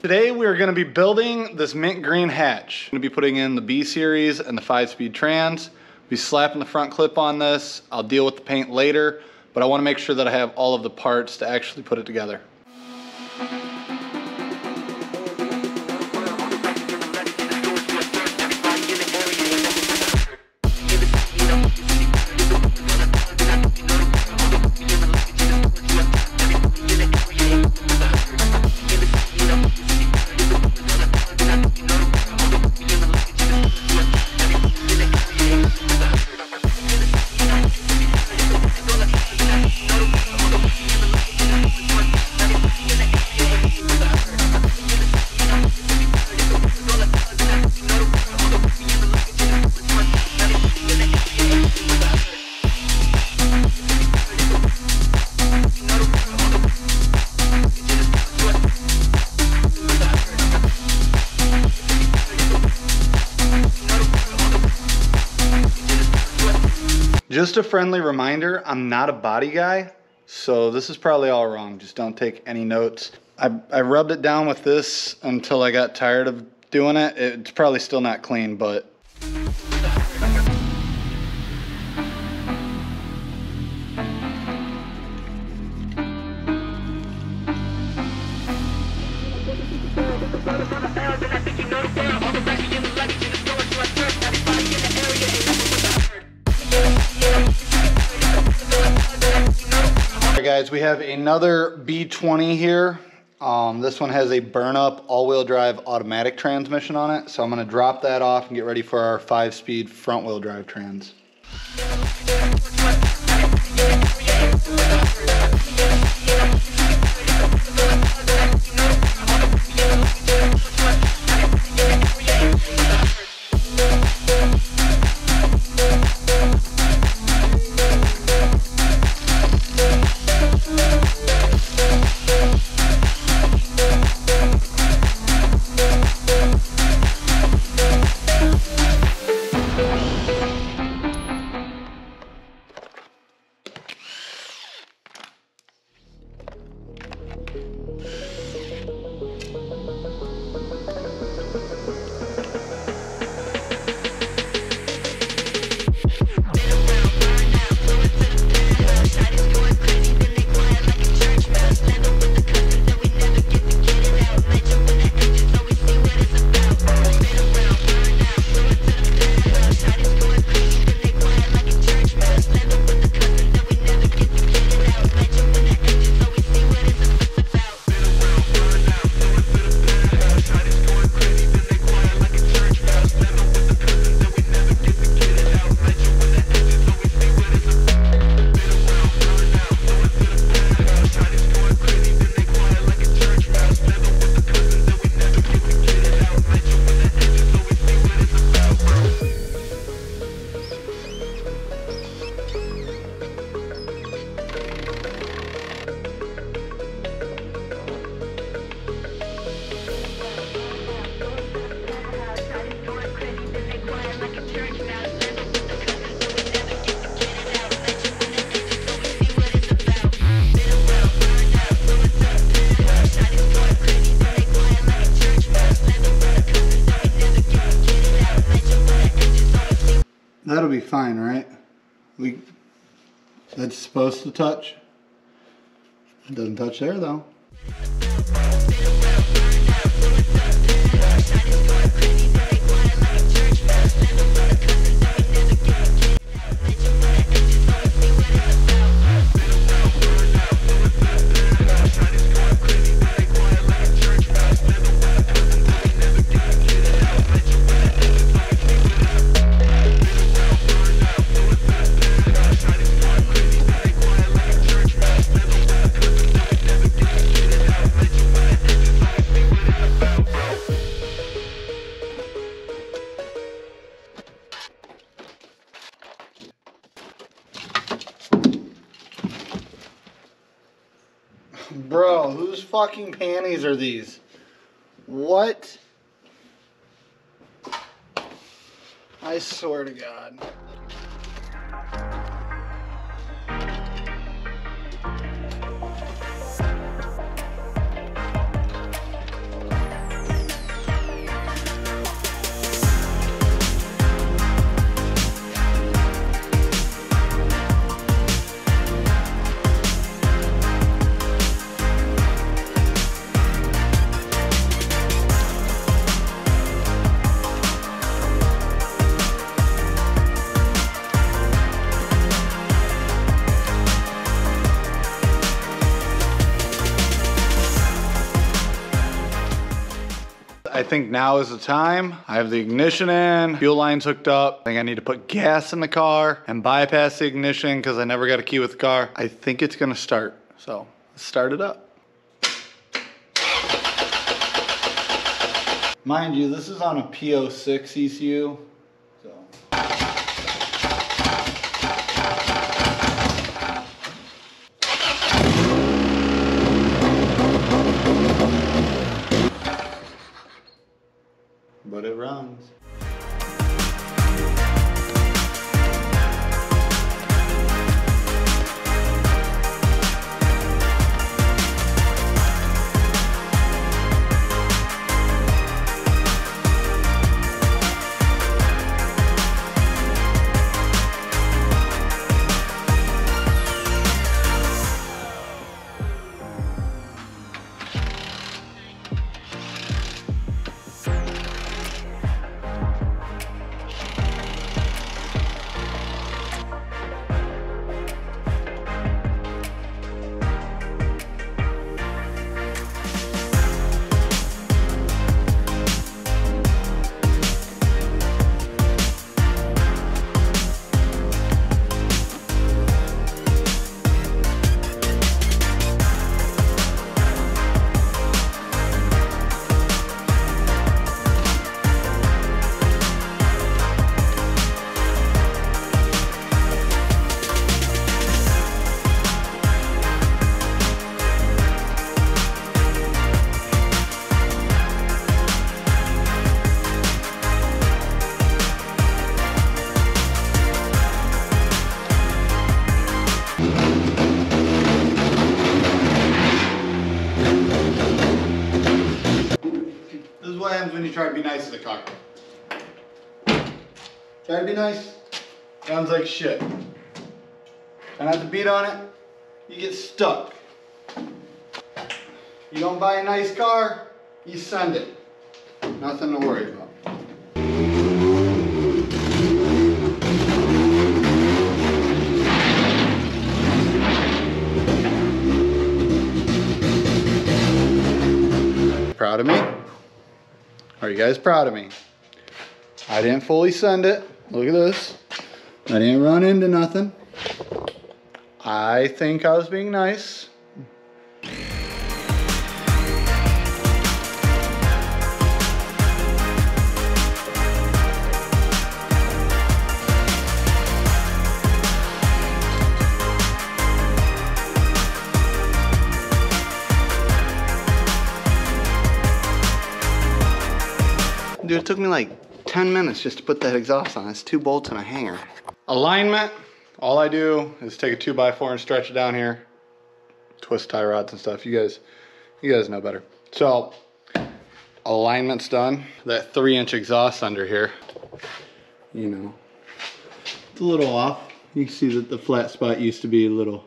Today we are going to be building this mint green hatch. I'm going to be putting in the B series and the 5-speed trans. Be slapping the front clip on this. I'll deal with the paint later, but I want to make sure that I have all of the parts to actually put it together. Just a friendly reminder, I'm not a body guy, so this is probably all wrong. Just don't take any notes. I rubbed it down with this until I got tired of doing it. It's probably still not clean, but... Guys, we have another B20 here. This one has a burn-up all-wheel drive automatic transmission on it, so I'm going to drop that off and get ready for our 5-speed front-wheel drive trans. That'll be fine, right? That's supposed to touch. It doesn't touch there though. Bro, whose fucking panties are these? What? I swear to God. think now is the time. I have the ignition in, fuel line's hooked up. I think I need to put gas in the car and bypass the ignition because I never got a key with the car. I think it's gonna start, so let's start it up. Mind you, this is on a P06 ECU, so. But it runs. What happens when you try to be nice to the car? Try to be nice, sounds like shit. Try not to beat on it, you get stuck. You don't buy a nice car, you send it. Nothing to worry about. Proud of me? Are you guys proud of me? I didn't fully send it. Look at this. I didn't run into nothing. I think I was being nice. Dude, it took me like 10 minutes just to put that exhaust on. It's 2 bolts and a hanger. Alignment, all I do is take a 2x4 and stretch it down here. Twist tie rods and stuff. You guys know better. So, alignment's done. That 3-inch exhaust under here, you know, it's a little off. You can see that the flat spot used to be a little.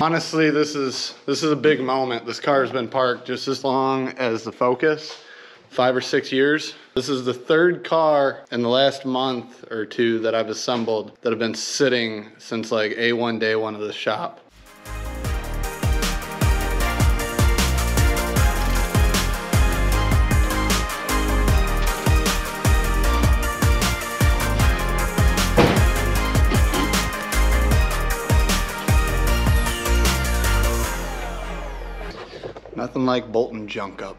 Honestly, this is a big moment. This car has been parked just as long as the Focus, 5 or 6 years. This is the 3rd car in the last month or 2 that I've assembled that have been sitting since like A1 day 1 of the shop. Nothing like bolting junk up.